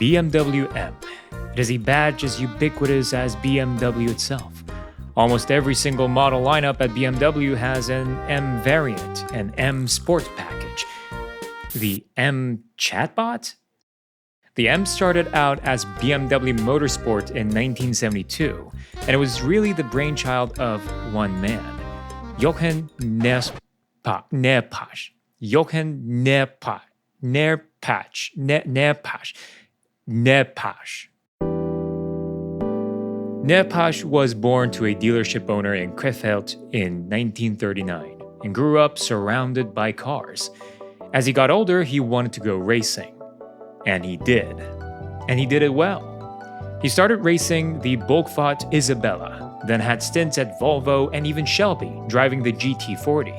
BMW M. It is a badge as ubiquitous as BMW itself. Almost every single model lineup at BMW has an M variant, an M Sport package. The M chatbot? The M started out as BMW Motorsport in 1972, and it was really the brainchild of one man, Jochen Neerpasch. Jochen Neerpasch. Neerpasch was born to a dealership owner in Krefeld in 1939 and grew up surrounded by cars. As he got older, he wanted to go racing. And he did. And he did it well. He started racing the Volkswagen Isabella, then had stints at Volvo and even Shelby, driving the GT40.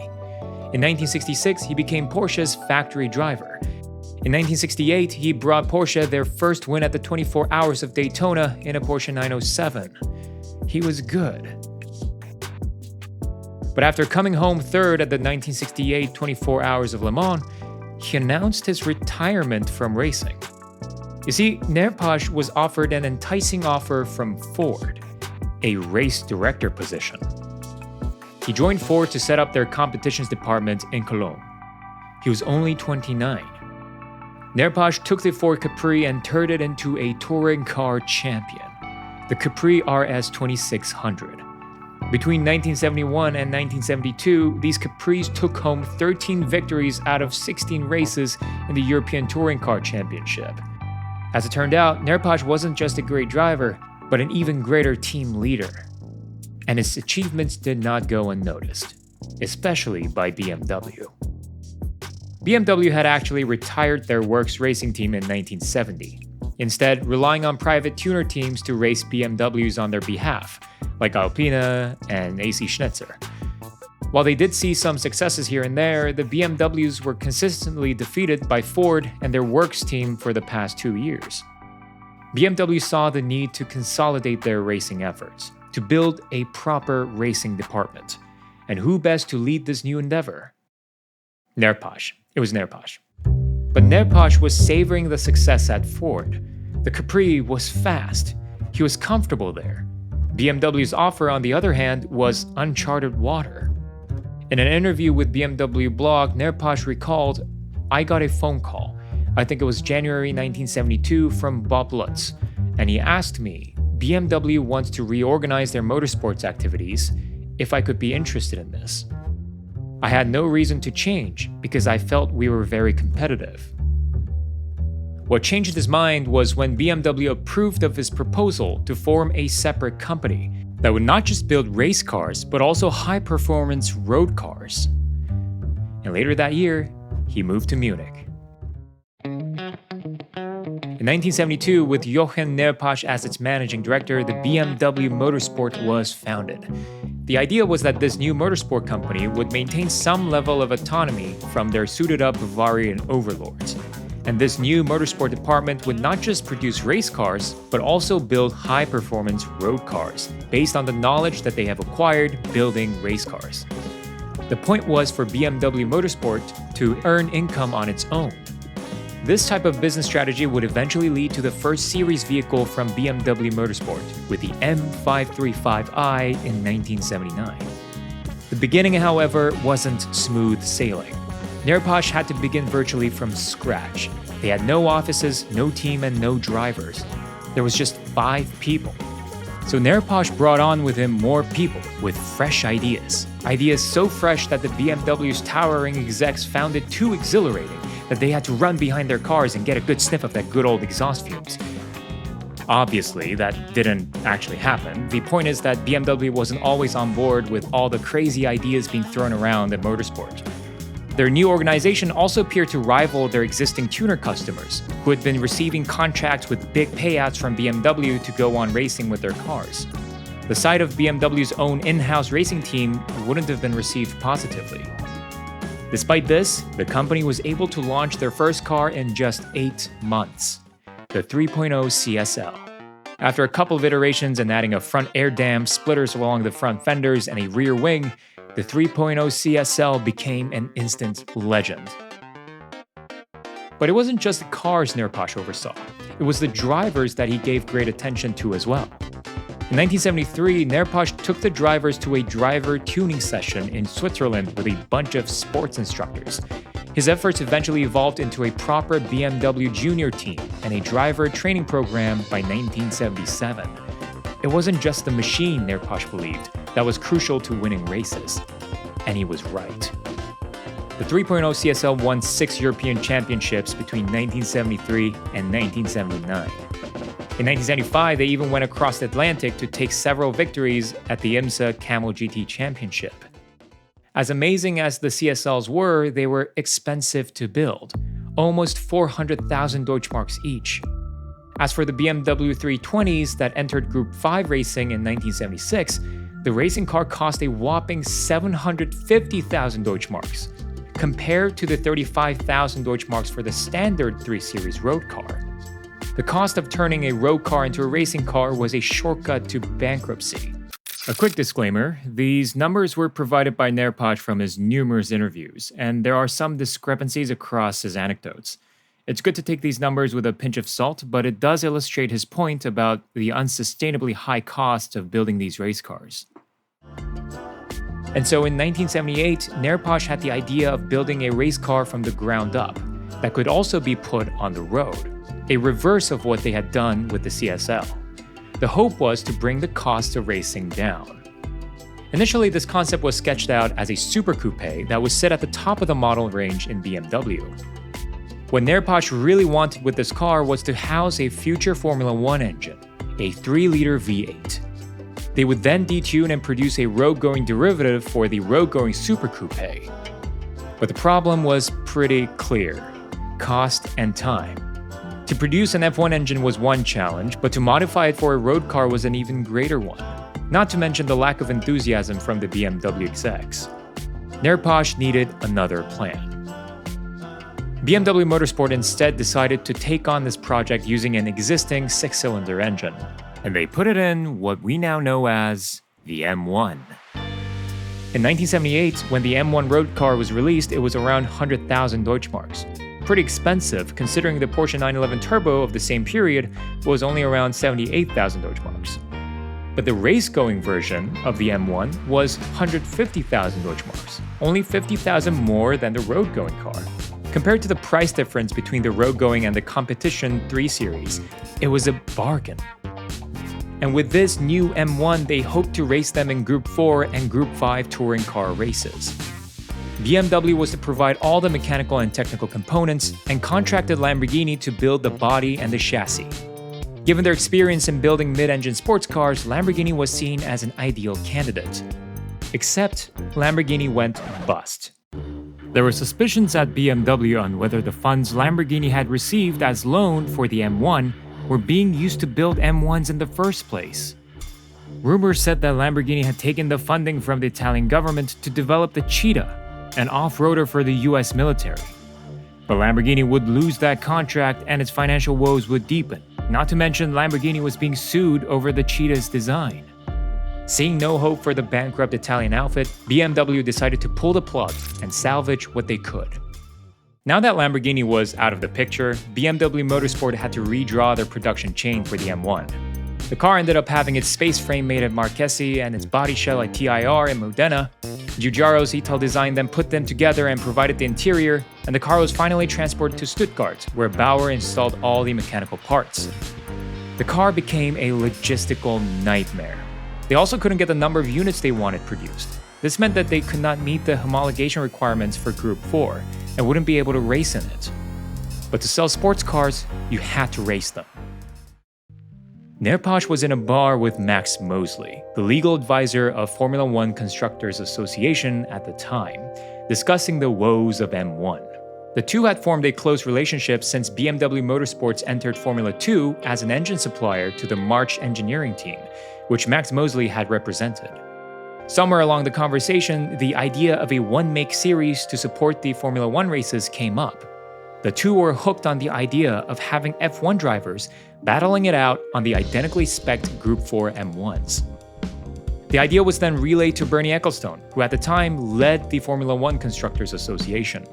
In 1966, he became Porsche's factory driver. In 1968, he brought Porsche their first win at the 24 Hours of Daytona in a Porsche 907. He was good. But after coming home third at the 1968 24 Hours of Le Mans, he announced his retirement from racing. You see, Neerpasch was offered an enticing offer from Ford, a race director position. He joined Ford to set up their competitions department in Cologne. He was only 29. Neerpasch took the Ford Capri and turned it into a touring car champion, the Capri RS 2600. Between 1971 and 1972, these Capris took home 13 victories out of 16 races in the European Touring Car Championship. As it turned out, Neerpasch wasn't just a great driver, but an even greater team leader. And his achievements did not go unnoticed, especially by BMW. BMW had actually retired their works racing team in 1970, instead relying on private tuner teams to race BMWs on their behalf, like Alpina and AC Schnitzer. While they did see some successes here and there, the BMWs were consistently defeated by Ford and their works team for the past 2 years. BMW saw the need to consolidate their racing efforts, to build a proper racing department. And who best to lead this new endeavor? Neerpasch. It was Neerpasch. But Neerpasch was savoring the success at Ford. The Capri was fast. He was comfortable there. BMW's offer, on the other hand, was uncharted water. In an interview with BMW blog, Neerpasch recalled, "I got a phone call. I think it was January 1972 from Bob Lutz, and he asked me, BMW wants to reorganize their motorsports activities, if I could be interested in this. I had no reason to change because I felt we were very competitive." What changed his mind was when BMW approved of his proposal to form a separate company that would not just build race cars, but also high-performance road cars. And later that year, he moved to Munich. In 1972, with Jochen Neerpasch as its managing director, the BMW Motorsport was founded. The idea was that this new motorsport company would maintain some level of autonomy from their suited-up Bavarian overlords. And this new motorsport department would not just produce race cars, but also build high-performance road cars, based on the knowledge that they have acquired building race cars. The point was for BMW Motorsport to earn income on its own. This type of business strategy would eventually lead to the first series vehicle from BMW Motorsport, with the M535i in 1979. The beginning, however, wasn't smooth sailing. Neerpasch had to begin virtually from scratch. They had no offices, no team, and no drivers. There was just 5 people. So Neerpasch brought on with him more people with fresh ideas. Ideas so fresh that the BMW's towering execs found it too exhilarating that they had to run behind their cars and get a good sniff of that good old exhaust fumes. Obviously, that didn't actually happen. The point is that BMW wasn't always on board with all the crazy ideas being thrown around at motorsport. Their new organization also appeared to rival their existing tuner customers, who had been receiving contracts with big payouts from BMW to go on racing with their cars. The sight of BMW's own in-house racing team wouldn't have been received positively. Despite this, the company was able to launch their first car in just 8 months, the 3.0 CSL. After a couple of iterations and adding a front air dam, splitters along the front fenders, and a rear wing, the 3.0 CSL became an instant legend. But it wasn't just the cars Neerpasch oversaw. It was the drivers that he gave great attention to as well. In 1973, Neerpasch took the drivers to a driver tuning session in Switzerland with a bunch of sports instructors. His efforts eventually evolved into a proper BMW junior team and a driver training program by 1977. It wasn't just the machine, Neerpasch believed, that was crucial to winning races. And he was right. The 3.0 CSL won 6 European championships between 1973 and 1979. In 1975, they even went across the Atlantic to take several victories at the IMSA Camel GT Championship. As amazing as the CSLs were, they were expensive to build, almost 400,000 Deutschmarks each. As for the BMW 320s that entered Group 5 racing in 1976, the racing car cost a whopping 750,000 Deutschmarks, compared to the 35,000 Deutschmarks for the standard 3 Series road car. The cost of turning a road car into a racing car was a shortcut to bankruptcy. A quick disclaimer, these numbers were provided by Neerpasch from his numerous interviews, and there are some discrepancies across his anecdotes. It's good to take these numbers with a pinch of salt, but it does illustrate his point about the unsustainably high cost of building these race cars. And so in 1978, Neerpasch had the idea of building a race car from the ground up that could also be put on the road, a reverse of what they had done with the CSL. The hope was to bring the cost of racing down. Initially, this concept was sketched out as a super coupe that would sit at the top of the model range in BMW. What Neerpasch really wanted with this car was to house a future Formula 1 engine, a 3-liter V8. They would then detune and produce a road-going derivative for the road-going super coupe. But the problem was pretty clear: cost and time. To produce an F1 engine was one challenge, but to modify it for a road car was an even greater one, not to mention the lack of enthusiasm from the BMW execs. Neerpasch needed another plan. BMW Motorsport instead decided to take on this project using an existing 6-cylinder engine, and they put it in what we now know as the M1. In 1978, when the M1 road car was released, it was around 100,000 Deutschmarks. Pretty expensive, considering the Porsche 911 Turbo of the same period was only around 78,000 Deutschmarks. But the race-going version of the M1 was 150,000 Deutschmarks, only 50,000 more than the road-going car. Compared to the price difference between the road-going and the competition 3 Series, it was a bargain. And with this new M1, they hoped to race them in Group 4 and Group 5 touring car races. BMW was to provide all the mechanical and technical components and contracted Lamborghini to build the body and the chassis. Given their experience in building mid-engine sports cars, Lamborghini was seen as an ideal candidate. Except Lamborghini went bust. There were suspicions at BMW on whether the funds Lamborghini had received as loan for the M1 were being used to build M1s in the first place. Rumors said that Lamborghini had taken the funding from the Italian government to develop the Cheetah, an off-roader for the US military. But Lamborghini would lose that contract and its financial woes would deepen, not to mention Lamborghini was being sued over the Cheetah's design. Seeing no hope for the bankrupt Italian outfit, BMW decided to pull the plug and salvage what they could. Now that Lamborghini was out of the picture, BMW Motorsport had to redraw their production chain for the M1. The car ended up having its space frame made at Marchesi and its body shell at TIR in Modena. Giugiaro's Ital Design then put them together and provided the interior, and the car was finally transported to Stuttgart, where Bauer installed all the mechanical parts. The car became a logistical nightmare. They also couldn't get the number of units they wanted produced. This meant that they could not meet the homologation requirements for Group 4 and wouldn't be able to race in it. But to sell sports cars, you had to race them. Neerpasch was in a bar with Max Mosley, the legal advisor of Formula 1 Constructors Association at the time, discussing the woes of M1. The two had formed a close relationship since BMW Motorsports entered Formula 2 as an engine supplier to the March engineering team, which Max Mosley had represented. Somewhere along the conversation, the idea of a one-make series to support the Formula 1 races came up. The two were hooked on the idea of having F1 drivers battling it out on the identically spec'd Group 4 M1s. The idea was then relayed to Bernie Ecclestone, who at the time led the Formula 1 Constructors Association.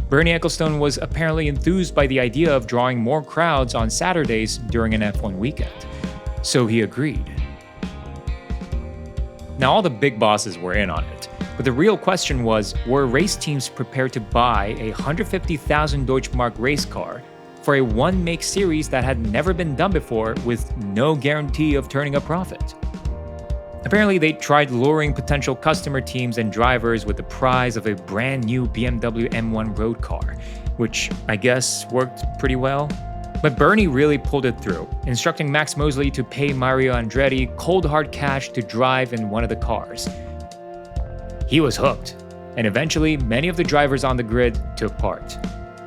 Bernie Ecclestone was apparently enthused by the idea of drawing more crowds on Saturdays during an F1 weekend, so he agreed. Now, all the big bosses were in on it, but the real question was, were race teams prepared to buy a 150,000 Deutschmark race car for a one-make series that had never been done before with no guarantee of turning a profit? Apparently, they tried luring potential customer teams and drivers with the prize of a brand new BMW M1 road car, which I guess worked pretty well. But Bernie really pulled it through, instructing Max Mosley to pay Mario Andretti cold hard cash to drive in one of the cars. He was hooked, and eventually many of the drivers on the grid took part.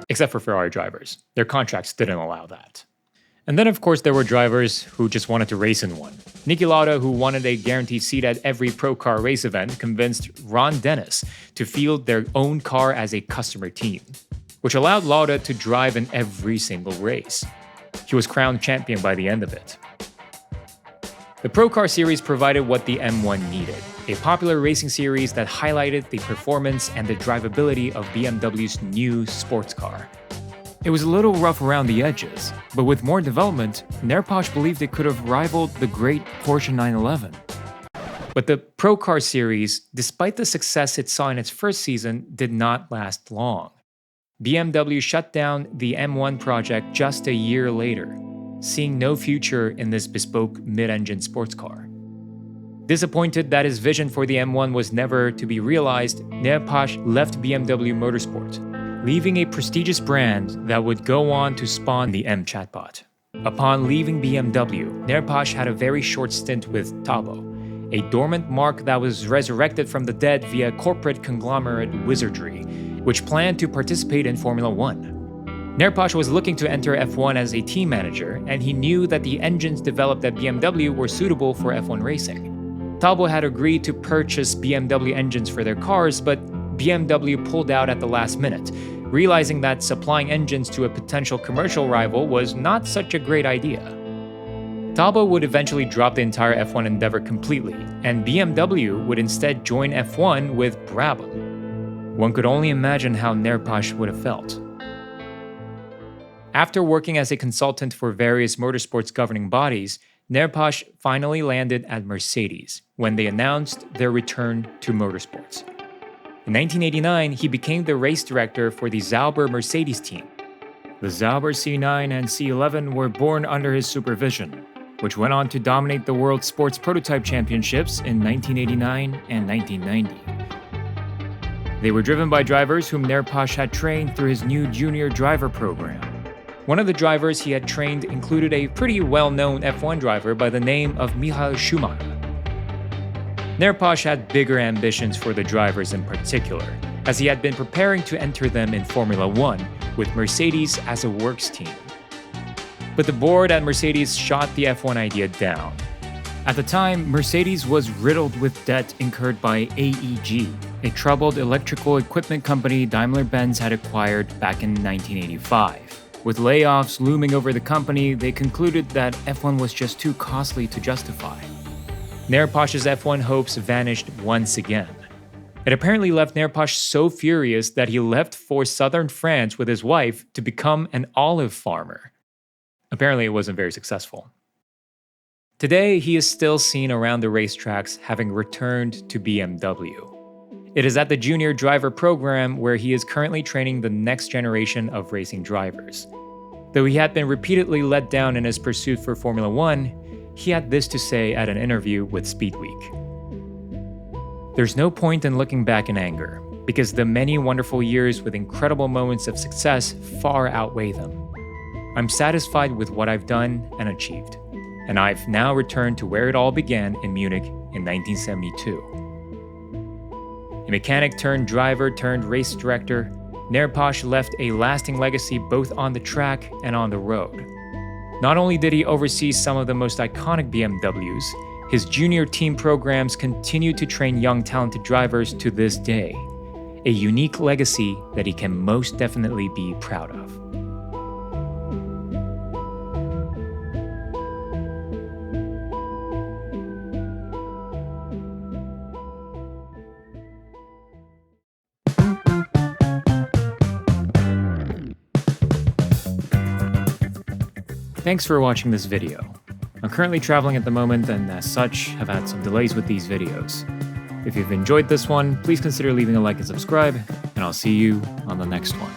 Except for Ferrari drivers. Their contracts didn't allow that. And then, of course, there were drivers who just wanted to race in one. Niki Lauda, who wanted a guaranteed seat at every Procar race event, convinced Ron Dennis to field their own car as a customer team, which allowed Lauda to drive in every single race. He was crowned champion by the end of it. The Procar series provided what the M1 needed, a popular racing series that highlighted the performance and the drivability of BMW's new sports car. It was a little rough around the edges, but with more development, Neerpasch believed it could have rivaled the great Porsche 911. But the Procar series, despite the success it saw in its first season, did not last long. BMW shut down the M1 project just a year later, seeing no future in this bespoke mid-engine sports car. Disappointed that his vision for the M1 was never to be realized, Neerpasch left BMW Motorsport, leaving a prestigious brand that would go on to spawn the M chatbot. Upon leaving BMW, Neerpasch had a very short stint with Tabo, a dormant mark that was resurrected from the dead via corporate conglomerate Wizardry, which planned to participate in Formula One. Neerpasch was looking to enter F1 as a team manager, and he knew that the engines developed at BMW were suitable for F1 racing. Tabo had agreed to purchase BMW engines for their cars, but BMW pulled out at the last minute, realizing that supplying engines to a potential commercial rival was not such a great idea. Tabo would eventually drop the entire F1 endeavor completely, and BMW would instead join F1 with Brabham. One could only imagine how Neerpasch would have felt. After working as a consultant for various motorsports governing bodies, Neerpasch finally landed at Mercedes when they announced their return to motorsports. In 1989, he became the race director for the Sauber-Mercedes team. The Sauber C9 and C11 were born under his supervision, which went on to dominate the World Sports Prototype Championships in 1989 and 1990. They were driven by drivers whom Neerpasch had trained through his new junior driver program. One of the drivers he had trained included a pretty well-known F1 driver by the name of Michael Schumacher. Neerpasch had bigger ambitions for the drivers in particular, as he had been preparing to enter them in Formula One, with Mercedes as a works team. But the board at Mercedes shot the F1 idea down. At the time, Mercedes was riddled with debt incurred by AEG, a troubled electrical equipment company Daimler-Benz had acquired back in 1985. With layoffs looming over the company, they concluded that F1 was just too costly to justify. Neerpasch's F1 hopes vanished once again. It apparently left Neerpasch so furious that he left for southern France with his wife to become an olive farmer. Apparently, it wasn't very successful. Today, he is still seen around the racetracks, having returned to BMW. It is at the junior driver program where he is currently training the next generation of racing drivers. Though he had been repeatedly let down in his pursuit for Formula One, he had this to say at an interview with Speedweek. "There's no point in looking back in anger, because the many wonderful years with incredible moments of success far outweigh them. I'm satisfied with what I've done and achieved, and I've now returned to where it all began in Munich in 1972. A mechanic turned driver turned race director, Neerpasch left a lasting legacy both on the track and on the road. Not only did he oversee some of the most iconic BMWs, his junior team programs continue to train young talented drivers to this day, a unique legacy that he can most definitely be proud of." Thanks for watching this video. I'm currently traveling at the moment and as such have had some delays with these videos. If you've enjoyed this one, please consider leaving a like and subscribe, and I'll see you on the next one.